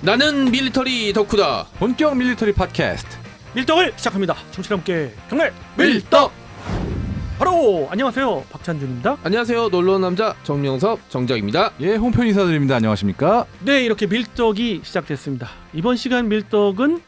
나는 밀리터리 덕후다. 본격 밀리터리 팟캐스트 밀떡을 시작합니다. 청취자 함께 경례 밀떡. 바로 안녕하세요, 박찬준입니다. 안녕하세요, 놀러온 남자 정명섭 정작입니다. 예, 홍편 인사드립니다. 안녕하십니까? 네, 이렇게 밀떡이 시작됐습니다. 이번 시간 밀떡은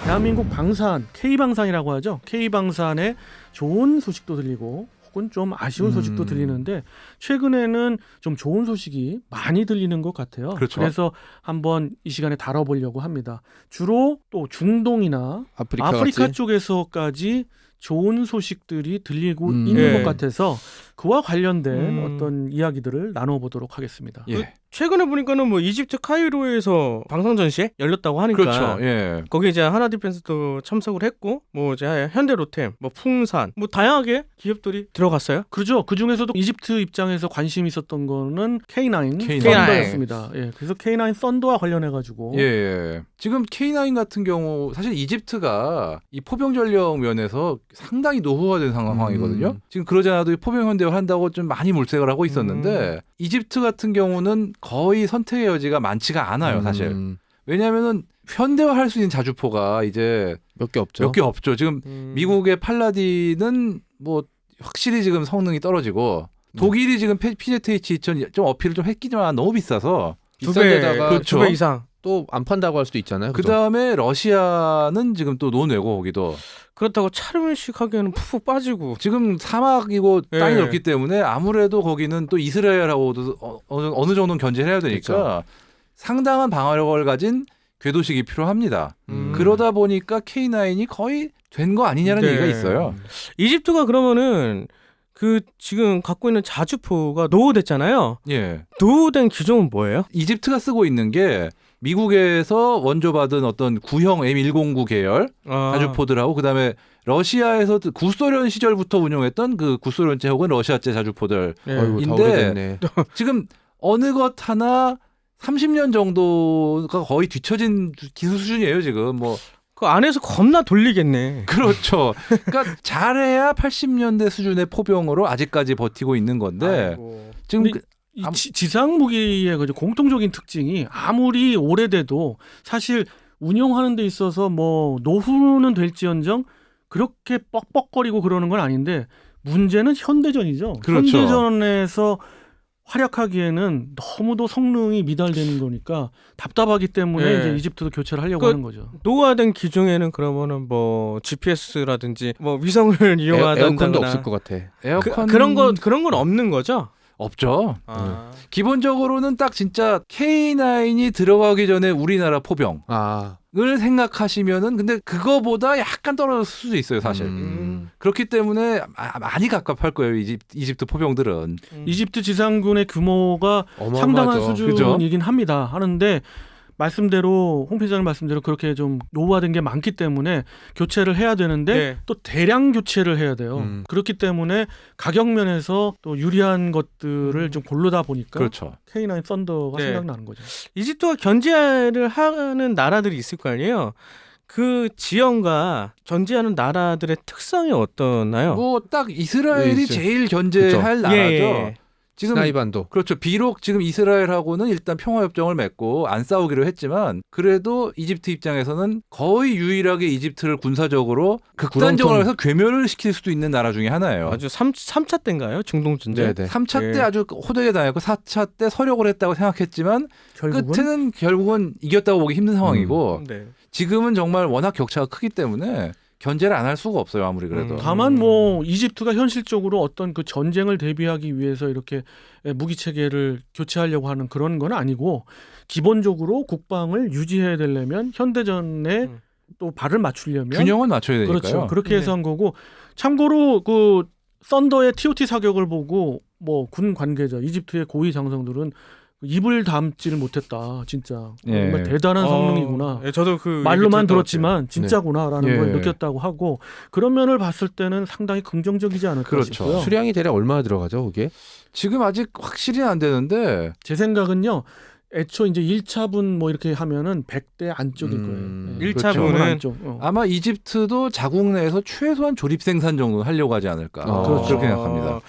대한민국 방산, K방산이라고 하죠. K방산의 좋은 소식도 들리고 혹은 좀 아쉬운 소식도 들리는데 최근에는 좀 좋은 소식이 많이 들리는 것 같아요. 그렇죠. 그래서 한번 이 시간에 다뤄보려고 합니다. 주로 또 중동이나 아프리카 같이? 쪽에서까지 좋은 소식들이 들리고 있는 것 같아서 그와 관련된 어떤 이야기들을 나눠보도록 하겠습니다. 예. 최근에 보니까는 뭐 이집트 카이로에서 방송 전시회 열렸다고 하니까 그렇죠. 예. 거기 이제 하나디펜스도 참석을 했고 뭐 이제 현대로템, 뭐 풍산, 뭐 다양하게 기업들이 들어갔어요. 그렇죠. 그 중에서도 이집트 입장에서 관심이 있었던 거는 K9 K9. 썬더였습니다. 예, 그래서 K9 썬더와 관련해 가지고 예. 지금 K9 같은 경우 사실 이집트가 이 포병 전력 면에서 상당히 노후화된 상황이거든요. 지금 그러지 않아도 포병 현대화 한다고 좀 많이 물색을 하고 있었는데 이집트 같은 경우는 거의 선택의 여지가 많지가 않아요, 사실. 왜냐하면은 현대화할 수 있는 자주포가 이제 몇 개 없죠. 몇 개 없죠. 지금 미국의 팔라딘은 뭐 확실히 지금 성능이 떨어지고 독일이 지금 PZH-2000 좀 어필을 좀 했기지만 너무 비싸서 비싼 데다가 그렇죠. 2배 이상. 또 안 판다고 할 수도 있잖아요. 그 다음에 러시아는 지금 또 논외고 거기도 그렇다고 차르면식 하기에는 푹푹 빠지고 지금 사막이고 예. 땅이 넓기 때문에 아무래도 거기는 또 이스라엘하고도 어느 정도는 견제를 해야 되니까 그렇죠. 상당한 방어력을 가진 궤도식이 필요합니다. 그러다 보니까 K9이 거의 된 거 아니냐는 얘기가 있어요. 이집트가 그러면은 그 지금 갖고 있는 자주포가 노후됐잖아요. 예. 노후된 기종은 뭐예요? 이집트가 쓰고 있는 게 미국에서 원조받은 어떤 구형 M109 계열 자주포들하고 그다음에 러시아에서 구소련 시절부터 운용했던 그 구소련제 혹은 러시아제 자주포들. 예. 어이구, 다 인데 오래됐네. 지금 어느 것 하나 30년 정도가 거의 뒤처진 기술 수준이에요, 지금. 뭐 그 안에서 겁나 돌리겠네. 그렇죠. 그러니까 잘해야 80년대 수준의 포병으로 아직까지 버티고 있는 건데 아이고. 지금 근데 이 지상 무기의 그 공통적인 특징이 아무리 오래돼도 사실 운용하는 데 있어서 뭐 노후는 될지언정 그렇게 뻑뻑거리고 그러는 건 아닌데 문제는 현대전이죠. 그렇죠. 현대전에서 활약하기에는 너무도 성능이 미달되는 거니까 답답하기 때문에 예. 이제 이집트도 교체를 하려고 그 하는 거죠. 노후화된 기종에는 그러면은 뭐 GPS라든지 뭐 위성을 이용하던가 에어컨도 없을 것 같아. 에어컨 그런 건 없는 거죠? 없죠. 기본적으로는 딱 진짜 K9이 들어가기 전에 우리나라 포병을 생각하시면은 근데 그거보다 약간 떨어질 수도 있어요, 사실. 그렇기 때문에 많이 갑갑할 거예요, 이집트 포병들은. 이집트 지상군의 규모가 어마어마하죠. 상당한 수준이긴 그죠? 합니다. 하는데 말씀대로 홍 필장님 말씀대로 그렇게 좀 노후화된 게 많기 때문에 교체를 해야 되는데 네. 또 대량 교체를 해야 돼요. 그렇기 때문에 가격 면에서 또 유리한 것들을 좀 고르다 보니까 그렇죠. K9 썬더가 네. 생각나는 거죠. 이집트가 견제를 하는 나라들이 있을 거 아니에요? 그 지형과 견제하는 나라들의 특성이 어떠나요? 뭐 딱 이스라엘이 있어요. 제일 견제할 나라죠. 예. 지금 스나이반도. 그렇죠. 비록 지금 이스라엘하고는 일단 평화협정을 맺고 안 싸우기로 했지만 그래도 이집트 입장에서는 거의 유일하게 이집트를 군사적으로 극단적으로 해서 괴멸을 시킬 수도 있는 나라 중에 하나예요. 아주 3차 때인가요? 중동 전쟁. 네네. 3차 예. 때 아주 호되게 당했고 4차 때 서력을 했다고 생각했지만 끝에는 결국은 이겼다고 보기 힘든 상황이고 네. 지금은 정말 워낙 격차가 크기 때문에 견제를 안 할 수가 없어요. 아무리 그래도. 다만 뭐 이집트가 현실적으로 어떤 그 전쟁을 대비하기 위해서 이렇게 무기 체계를 교체하려고 하는 그런 건 아니고 기본적으로 국방을 유지해야 되려면 현대전에 또 발을 맞추려면 균형을 맞춰야 되니까요. 그렇죠. 그렇게 해서 한 거고 참고로 그 썬더의 TOT 사격을 보고 뭐 군 관계자 이집트의 고위 장성들은 입을 담지를 못했다. 진짜 예. 정말 대단한 성능이구나. 예, 저도 그 말로만 들었지만 진짜구나라는 예. 걸 느꼈다고 하고 그런 면을 봤을 때는 상당히 긍정적이지 않을까 그렇죠. 싶고요. 수량이 대략 얼마나 들어가죠, 그게? 지금 아직 확실히 안 되는데 제 생각은요. 애초 이제 1차분 뭐 이렇게 하면은 100대 안쪽일 거예요. 네. 1차분은 그렇죠. 안쪽. 아마 이집트도 자국 내에서 최소한 조립 생산 정도 하려고 하지 않을까. 그렇죠. 그렇게 생각합니다.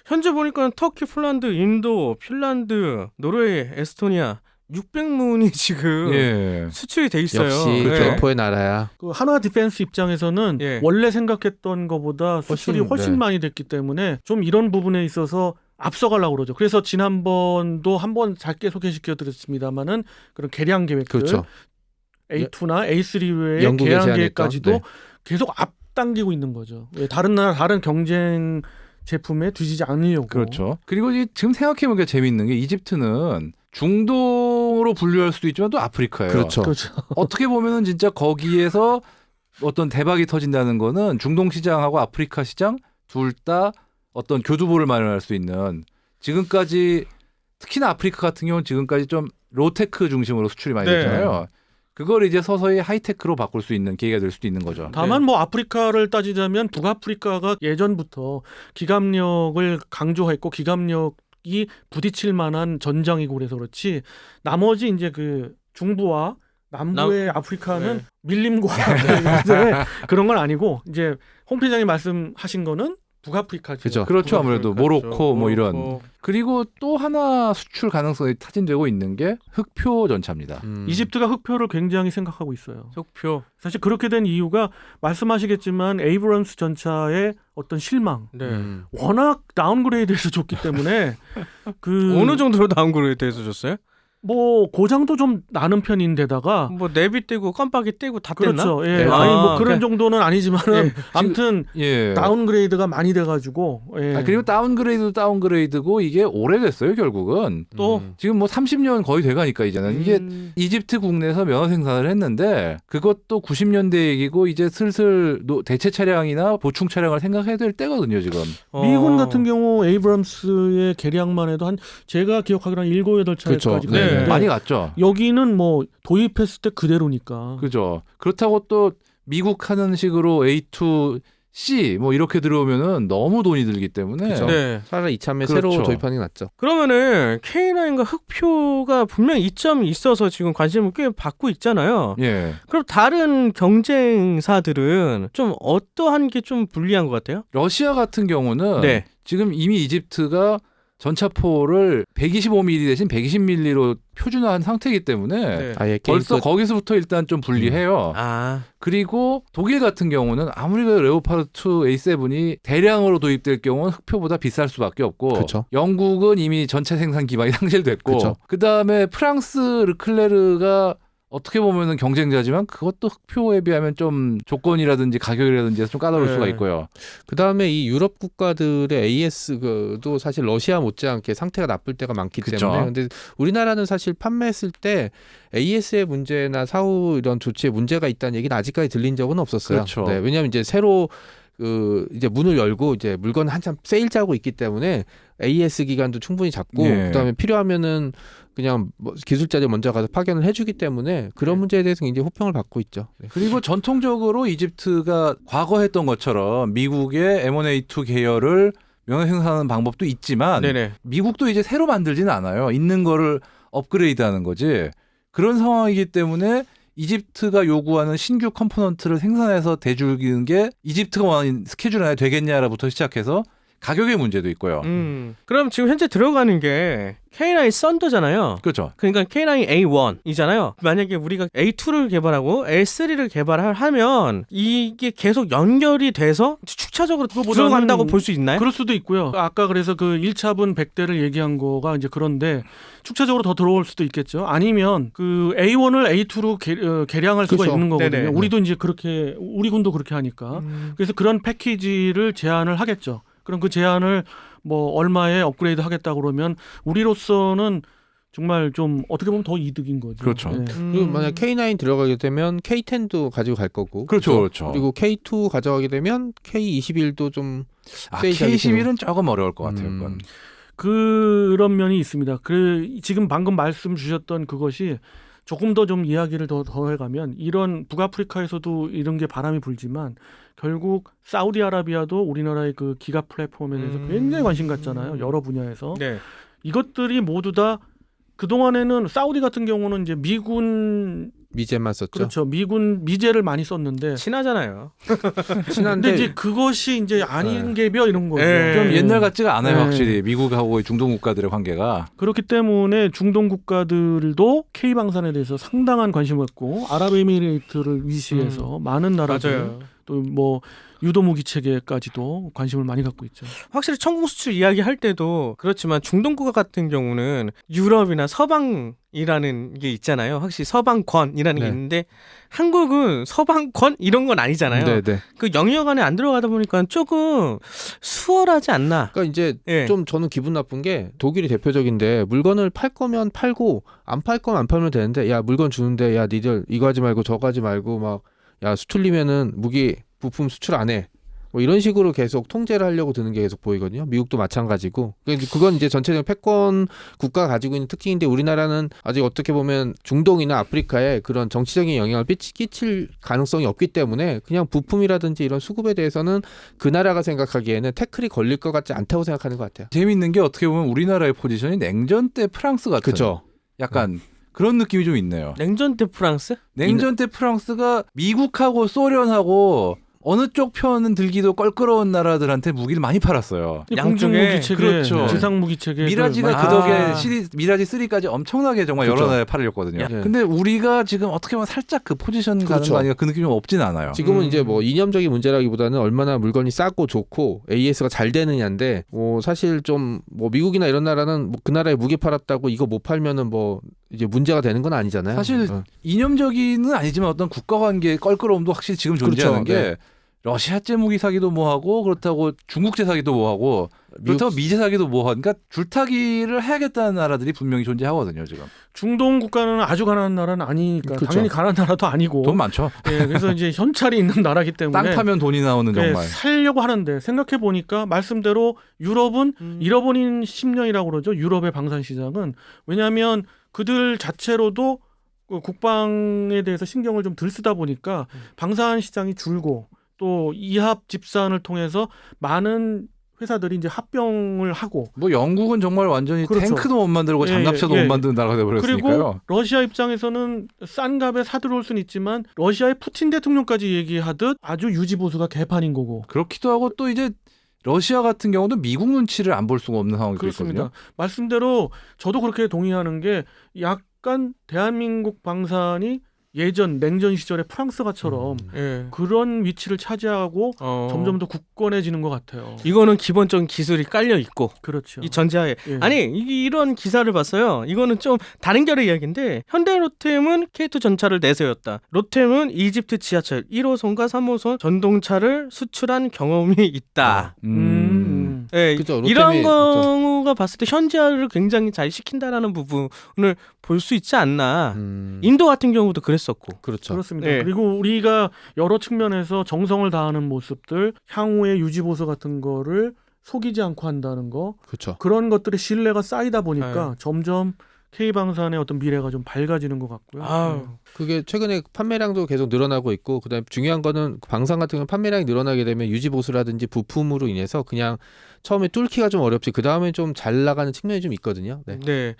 현재 보니까 터키, 폴란드, 인도, 핀란드, 노르웨이, 에스토니아 600문이 지금 예. 수출이 돼 있어요. 역시 네. 경포의 나라야. 그 한화 디펜스 입장에서는 예. 원래 생각했던 것보다 수출이 훨씬 네. 많이 됐기 때문에 좀 이런 부분에 있어서 앞서가려고 그러죠. 그래서 지난번도 한번 짧게 소개시켜드렸습니다만은 그런 개량 계획들 그렇죠. A2나 A3 외에 영국에 개량 제안했던, 계획까지도 네. 계속 앞당기고 있는 거죠. 예, 다른 나라 다른 경쟁 제품에 뒤지지 않으려고. 그렇죠. 그리고 지금 생각해보니까 재미있는 게 이집트는 중동으로 분류할 수도 있지만 또 아프리카예요. 그렇죠. 그렇죠. 어떻게 보면은 진짜 거기에서 어떤 대박이 터진다는 거는 중동 시장하고 아프리카 시장 둘 다 어떤 교두보를 마련할 수 있는 지금까지 특히나 아프리카 같은 경우는 지금까지 좀 로테크 중심으로 수출이 많이 네. 됐잖아요. 그걸 이제 서서히 하이테크로 바꿀 수 있는 계기가 될 수도 있는 거죠. 다만 뭐 아프리카를 따지자면 북아프리카가 예전부터 기갑력을 강조했고 기갑력이 부딪힐 만한 전장이고 그래서 그렇지 나머지 이제 그 중부와 남부의 아프리카는 네. 밀림과 그런 건 아니고 이제 홍 편장님 말씀하신 거는 북아프리카죠. 그죠. 그렇죠. 아무래도 모로코 뭐 이런. 모로코. 그리고 또 하나 수출 가능성이 타진되고 있는 게 흑표 전차입니다. 이집트가 흑표를 굉장히 생각하고 있어요. 속표. 사실 그렇게 된 이유가 말씀하시겠지만 에이브럼스 전차의 어떤 실망, 네. 워낙 다운그레이드해서 줬기 때문에 그 어느 정도로 다운그레이드 해서 줬어요? 뭐 고장도 좀 나는 편인데다가 뭐 내비 떼고 깜빡이 떼고 다 뗐나? 그렇죠. 예. 네. 아니 뭐 아, 그런 그- 정도는 아니지만은 아무튼 예. 다운그레이드가 많이 돼가지고 예. 그리고 다운그레이드도 다운그레이드고 이게 오래됐어요 결국은. 또 지금 뭐 30년 거의 돼가니까 이제는 이게 이집트 국내에서 면허 생산을 했는데 그것도 90년대 얘기고 이제 슬슬 대체 차량이나 보충 차량을 생각해야 될 때거든요 지금. 미군 같은 경우 에이브럼스의 개량만 해도 한 제가 기억하기로는 7, 8차까지 그렇죠. 네. 많이 갔죠. 여기는 뭐 도입했을 때 그대로니까. 그죠. 그렇다고 또 미국 하는 식으로 A2C 뭐 이렇게 들어오면은 너무 돈이 들기 때문에 그죠. 네. 차라리 이참에 그렇죠. 새로 도입하는 게 낫죠. 그러면은 K9과 흑표가 분명 이점이 있어서 지금 관심을 꽤 받고 있잖아요. 예. 그럼 다른 경쟁사들은 좀 어떠한 게 좀 불리한 것 같아요? 러시아 같은 경우는 네. 지금 이미 이집트가 전차포를 125mm 대신 120mm로 표준화한 상태이기 때문에 네. 아예 게임 벌써 거기서부터 일단 좀 불리해요. 아, 그리고 독일 같은 경우는 아무리 그래도 레오파르트 2 A7이 대량으로 도입될 경우는 흑표보다 비쌀 수밖에 없고 그쵸. 영국은 이미 전체 생산 기반이 상실됐고 그쵸. 그다음에 프랑스 르클레르가 어떻게 보면은 경쟁자지만 그것도 흑표에 비하면 좀 조건이라든지 가격이라든지 좀 까다로울 네. 수가 있고요. 그다음에 이 유럽 국가들의 AS도 사실 러시아 못지않게 상태가 나쁠 때가 많기 그쵸. 때문에 근데 우리나라는 사실 판매했을 때 AS의 문제나 사후 이런 조치에 문제가 있다는 얘기는 아직까지 들린 적은 없었어요. 그렇죠. 네, 왜냐하면 이제 새로 이제 문을 열고 이제 물건 한참 세일 짜고 있기 때문에 AS 기간도 충분히 잡고 예. 그다음에 필요하면은 그냥 뭐 기술자들 먼저 가서 파견을 해주기 때문에 그런 네. 문제에 대해서 이제 호평을 받고 있죠. 네. 그리고 전통적으로 이집트가 과거 했던 것처럼 미국의 M1A2 계열을 면허 생산하는 방법도 있지만 네네. 미국도 이제 새로 만들지는 않아요. 있는 거를 업그레이드하는 거지. 그런 상황이기 때문에 이집트가 요구하는 신규 컴포넌트를 생산해서 대주는 게 이집트가 원하는 스케줄 안에 되겠냐부터 시작해서 가격의 문제도 있고요. 그럼 지금 현재 들어가는 게 K9 썬더잖아요. 그렇죠. 그러니까 K9 A1이잖아요. 만약에 우리가 A2를 개발하고 A3를 개발하면 이게 계속 연결이 돼서 축차적으로 들어간다고 볼 수 있나요? 그럴 수도 있고요. 아까 그래서 그 1차분 100대를 얘기한 거가 이제 그런데 축차적으로 더 들어올 수도 있겠죠. 아니면 그 A1을 A2로 개량할 수가 그렇죠. 있는 거거든요. 네네. 우리도 이제 그렇게 우리 군도 그렇게 하니까. 그래서 그런 패키지를 제안을 하겠죠. 그럼 그 제안을 뭐 얼마에 업그레이드 하겠다 그러면 우리로서는 정말 좀 어떻게 보면 더 이득인 거죠. 그렇죠. 예. 그리고 만약 K9 들어가게 되면 K10도 가지고 갈 거고. 그렇죠. 그렇죠. 그리고 K2 가져가게 되면 K21도 좀 K11은 조금 어려울 것 같아요. 그건. 그런 면이 있습니다. 지금 방금 말씀 주셨던 그것이 조금 더 좀 이야기를 더 해가면 이런 북아프리카에서도 이런 게 바람이 불지만 결국 사우디아라비아도 우리나라의 그 기가 플랫폼에 대해서 굉장히 관심 갖잖아요. 여러 분야에서. 네. 이것들이 모두 다 그동안에는 사우디 같은 경우는 이제 미군 미제만 썼죠. 그렇죠. 미군 미제를 많이 썼는데 친하잖아요. 근데 친한데 이제 그것이 이제 아닌 개벼 이런 거죠. 네. 좀 옛날 같지가 않아요. 네. 확실히 미국하고 중동 국가들의 관계가. 그렇기 때문에 중동 국가들도 K 방산에 대해서 상당한 관심을 갖고 아랍에미레이트를 위시해서 많은 나라들 맞아요. 또 뭐 유도 무기 체계까지도 관심을 많이 갖고 있죠. 확실히 천공 수출 이야기할 때도 그렇지만 중동 국가 같은 경우는 유럽이나 서방이라는 게 있잖아요. 확실히 서방권이라는 게 네. 있는데 한국은 서방권 이런 건 아니잖아요. 네네. 그 영역 안에 안 들어가다 보니까 조금 수월하지 않나. 그러니까 이제 예. 좀 저는 기분 나쁜 게 독일이 대표적인데 물건을 팔 거면 팔고 안 팔 거면 안 팔면 되는데 야 물건 주는데 야 니들 이거 하지 말고 저거 하지 말고 막 야 수출리면은 무기 부품 수출 안 해. 뭐 이런 식으로 계속 통제를 하려고 드는 게 계속 보이거든요. 미국도 마찬가지고. 그건 이제 전체적인 패권 국가가 가지고 있는 특징인데 우리나라는 아직 어떻게 보면 중동이나 아프리카에 그런 정치적인 영향을 끼칠 가능성이 없기 때문에 그냥 부품이라든지 이런 수급에 대해서는 그 나라가 생각하기에는 태클이 걸릴 것 같지 않다고 생각하는 것 같아요. 재미있는 게 어떻게 보면 우리나라의 포지션이 냉전 때 프랑스 같은 그죠? 약간 그런 느낌이 좀 있네요. 냉전 때 프랑스? 냉전 때 프랑스가 미국하고 소련하고 어느 쪽 편은 들기도 껄끄러운 나라들한테 무기를 많이 팔았어요. 공중 양쪽에. 무기 체계, 그렇죠. 지상 무기 체계 미라지가 그 덕에 시리즈 미라지 3까지 엄청나게 정말 여러 그렇죠. 나라에 팔렸거든요. 네. 근데 우리가 지금 어떻게 보면 살짝 그 포지션 가는 그렇죠. 거 아니까 그 느낌이 좀 없진 않아요. 지금은 이제 뭐 이념적인 문제라기보다는 얼마나 물건이 싸고 좋고 AS가 잘 되느냐인데 사실 좀 뭐 미국이나 이런 나라는 뭐 그 나라에 무기 팔았다고 이거 못 팔면은 뭐 이제 문제가 되는 건 아니잖아요. 사실 이념적인은 아니지만 어떤 국가 관계의 껄끄러움도 확실히 지금 존재하는 그렇죠. 게 네. 러시아제 무기 사기도 뭐하고 그렇다고 중국제 사기도 뭐하고 그렇다고 미제 사기도 뭐하고 그러니까 줄타기를 해야겠다는 나라들이 분명히 존재하거든요. 지금 중동 국가는 아주 가난한 나라는 아니니까 그렇죠. 당연히 가난한 나라도 아니고 돈 많죠. 예, 그래서 이제 현찰이 있는 나라기 때문에 땅 파면 돈이 나오는 예, 정말. 살려고 하는데 생각해 보니까 말씀대로 유럽은 잃어버린 10년이라고 그러죠. 유럽의 방산 시장은 왜냐하면 그들 자체로도 그 국방에 대해서 신경을 좀 덜 쓰다 보니까 방산 시장이 줄고 또 이합 집산을 통해서 많은 회사들이 이제 합병을 하고 뭐 영국은 정말 완전히 그렇죠. 탱크도 못 만들고 예, 장갑차도 예, 예. 못 만드는 나라가 돼버렸으니까요. 그리고 러시아 입장에서는 싼 값에 사들어올 수는 있지만 러시아의 푸틴 대통령까지 얘기하듯 아주 유지보수가 개판인 거고 그렇기도 하고 또 이제 러시아 같은 경우도 미국 눈치를 안 볼 수가 없는 상황이 그렇습니다. 있거든요. 말씀대로 저도 그렇게 동의하는 게 약간 대한민국 방산이 예전 냉전 시절의 프랑스가처럼 예. 그런 위치를 차지하고 점점 더 굳건해지는 것 같아요. 이거는 기본적인 기술이 깔려 있고 그렇죠. 이 전제하에 예. 아니 이런 기사를 봤어요. 이거는 좀 다른 결의 이야기인데 현대로템은 K2 전차를 내세웠다. 로템은 이집트 지하철 1호선과 3호선 전동차를 수출한 경험이 있다. 예, 그죠, 로템이 이런 그렇죠. 경우가 봤을 때 현지화를 굉장히 잘 시킨다라는 부분을 볼 수 있지 않나. 인도 같은 경우도 그랬었고. 그렇죠. 그렇습니다. 예. 그리고 우리가 여러 측면에서 정성을 다하는 모습들, 향후의 유지보수 같은 거를 속이지 않고 한다는 거, 그렇죠. 그런 것들의 신뢰가 쌓이다 보니까 네. 점점 K방산의 어떤 미래가 좀 밝아지는 것 같고요. 아유. 그게 최근에 판매량도 계속 늘어나고 있고 그다음에 중요한 거는 방산 같은 경우는 판매량이 늘어나게 되면 유지 보수라든지 부품으로 인해서 그냥 처음에 뚫기가 좀 어렵지 그 다음에 좀 잘 나가는 측면이 좀 있거든요. 네. 네.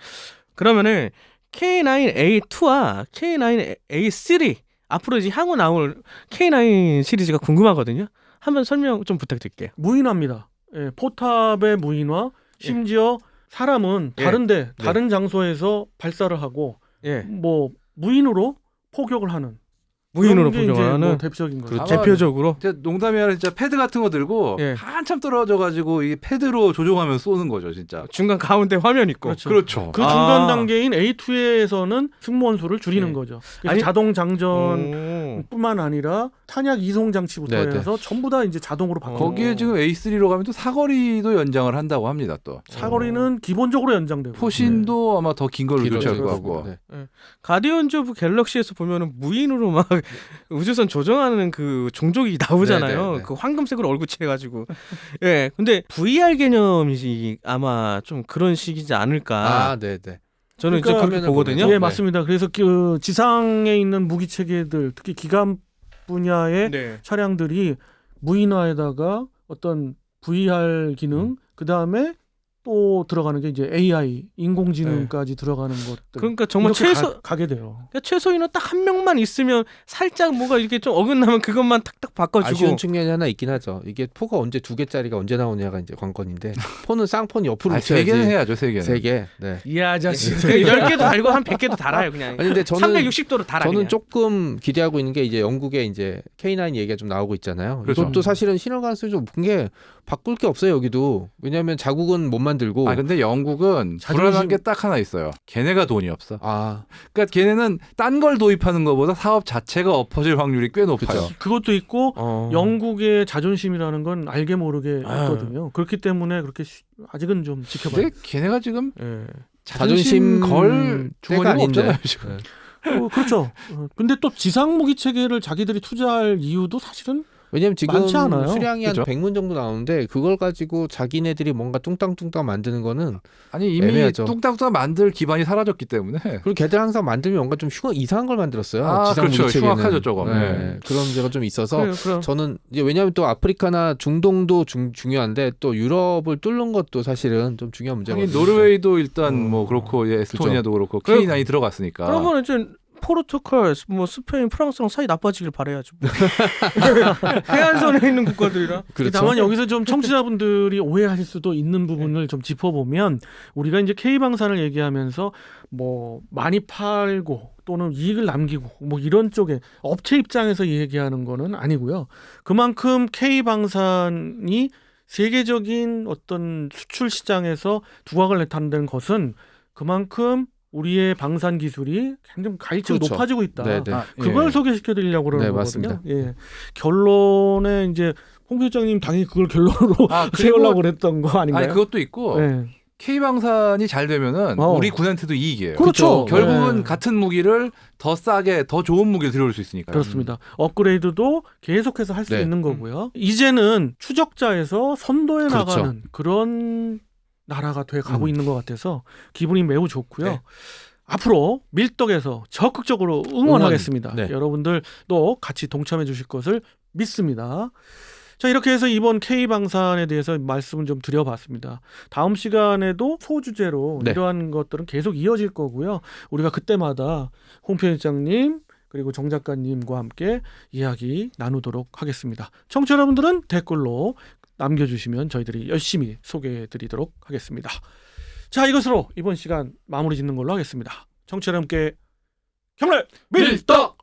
그러면은 K9A2와 K9A3 앞으로 이제 향후 나올 K9 시리즈가 궁금하거든요. 한번 설명 좀 부탁드릴게요. 무인화입니다. 예, 포탑의 무인화, 심지어 사람은 다른데 네. 다른 장소에서 발사를 하고 예. 뭐 무인으로 포격을 하는 무인으로 그런 게 이제 포격하는 뭐 대표적인 거죠. 그렇죠. 대표적으로 진짜 농담이 아니라 진짜 패드 같은 거 들고 예. 한참 떨어져가지고 이 패드로 조종하면 쏘는 거죠, 진짜. 중간 가운데 화면 있고. 그렇죠. 그렇죠. 그 중간 아. 단계인 A2에서는 승무원 수를 줄이는 네. 거죠. 그래서 아니- 자동 장전뿐만 아니라 탄약 이송 장치부터 네, 해서 전부 다 이제 자동으로 바뀌고 거기에 지금 A3로 가면 또 사거리도 연장을 한다고 합니다. 또 사거리는 기본적으로 연장되고 포신도 아마 더 긴 걸로 길어질 교체할 것 것 같고. 같습니다. 네. 가디언즈 오브 갤럭시에서 보면은 무인으로 막 우주선 조정하는 그 종족이 나오잖아요. 네, 네, 네. 그 황금색으로 얼굴 칠해가지고. 예. 근데 VR 개념이 아마 좀 그런 식이지 않을까. 아, 네, 네. 저는 이제 그러니까 그렇게 보거든요. 예, 네. 맞습니다. 그래서 그 지상에 있는 무기 체계들, 특히 기갑 분야의 네. 차량들이 무인화에다가 어떤 VR 기능, 그 다음에 또 들어가는 게 이제 AI 인공지능까지 들어가는 것들. 그러니까 정말 이렇게 최소 가게 돼요. 그러니까 최소인은 딱 한 명만 있으면 살짝 뭐가 이렇게 좀 어긋나면 그것만 탁탁 바꿔주고. 아쉬운 측면이 하나 있긴 하죠. 이게 포가 언제 2개짜리가 언제 나오냐가 이제 관건인데 폰은 쌍폰 옆으로 아, 붙여야지. 3개는 해야죠. 3개는. 3개. 네. 이 아저씨. 10개도 달고 한 100개도 달아요 그냥. 아니 근데 저는 360도로 달아. 저는 그냥. 조금 기대하고 있는 게 이제 영국에 이제 K9 얘기가 좀 나오고 있잖아요. 그렇죠. 이것도 사실은 신호 가능성이 좀 높은 게 바꿀 게 없어요 여기도. 왜냐하면 자국은 못 만들고. 아 근데 영국은 불안한 게 딱 하나 있어요. 걔네가 돈이 없어. 아, 그러니까 걔네는 딴 걸 도입하는 것보다 사업 자체가 엎어질 확률이 꽤 높아요. 그쵸. 그것도 있고 어. 영국의 자존심이라는 건 알게 모르게 아. 있거든요. 그렇기 때문에 그렇게 아직은 좀 지켜봐야 근데 걔네가 지금 예. 자존심 걸 때가 주머니가 아닌데. 없잖아요 지금. 네. 그렇죠. 근데 또 지상 무기 체계를 자기들이 투자할 이유도 사실은 왜냐면 지금 많지 않아요. 수량이 한 그죠? 100문 정도 나오는데 그걸 가지고 자기네들이 뭔가 뚱땅뚱땅 만드는 거는 아니 이미 애매하죠. 뚱땅뚱 만들 기반이 사라졌기 때문에. 그리고 걔들 항상 만들면 뭔가 좀 이상한 걸 만들었어요. 아, 지상 그렇죠. 무기 체계는. 흉악하죠, 조금. 네. 네. 그런 문제가 좀 있어서 그래요, 그럼. 저는 이제 왜냐하면 또 아프리카나 중동도 중요한데 또 유럽을 뚫는 것도 사실은 좀 중요한 문제거든요. 하긴 노르웨이도 일단 어. 뭐 그렇고 예, 에스토니아도 그렇고 그럼- K9이 들어갔으니까. 그러면 이제 포르투갈, 뭐 스페인, 프랑스랑 사이 나빠지길 바라야죠. 뭐. 해안선에 있는 국가들이라. 그렇죠. 다만 여기서 좀 청취자분들이 오해하실 수도 있는 부분을 좀 짚어보면 우리가 이제 K방산을 얘기하면서 뭐 많이 팔고 또는 이익을 남기고 뭐 이런 쪽에 업체 입장에서 얘기하는 거는 아니고요. 그만큼 K방산이 세계적인 어떤 수출 시장에서 두각을 나타낸다는 것은 그만큼 우리의 방산 기술이 굉장히 가이치가 그렇죠. 높아지고 있다. 네, 네. 그걸 예. 소개시켜 드리려고 그러는 네, 거거든요. 맞습니다. 예. 결론에 이제 홍 필장님 당연히 그걸 결론으로 아, 그리고- 세우려고 그랬던 거 아닌가요? 아니 그것도 있고 네. K방산이 잘 되면은 어. 우리 군한테도 이익이에요. 그렇죠. 결국은 네. 같은 무기를 더 싸게 더 좋은 무기를 들여올 수 있으니까요. 그렇습니다. 업그레이드도 계속해서 할 수 네. 있는 거고요. 이제는 추적자에서 선도에 그렇죠. 나가는 그런 나라가 돼 가고 있는 것 같아서 기분이 매우 좋고요. 네. 앞으로 밀떡에서 적극적으로 응원하겠습니다. 네. 여러분들도 같이 동참해 주실 것을 믿습니다. 자, 이렇게 해서 이번 K방산에 대해서 말씀을 좀 드려봤습니다. 다음 시간에도 소주제로 네. 이러한 것들은 계속 이어질 거고요. 우리가 그때마다 홍 편집장님 그리고 정 작가님과 함께 이야기 나누도록 하겠습니다. 청취자 여러분들은 댓글로 남겨주시면 저희들이 열심히 소개해드리도록 하겠습니다. 자, 이것으로 이번 시간 마무리 짓는 걸로 하겠습니다. 청취자 여러분께 경례 밀떡!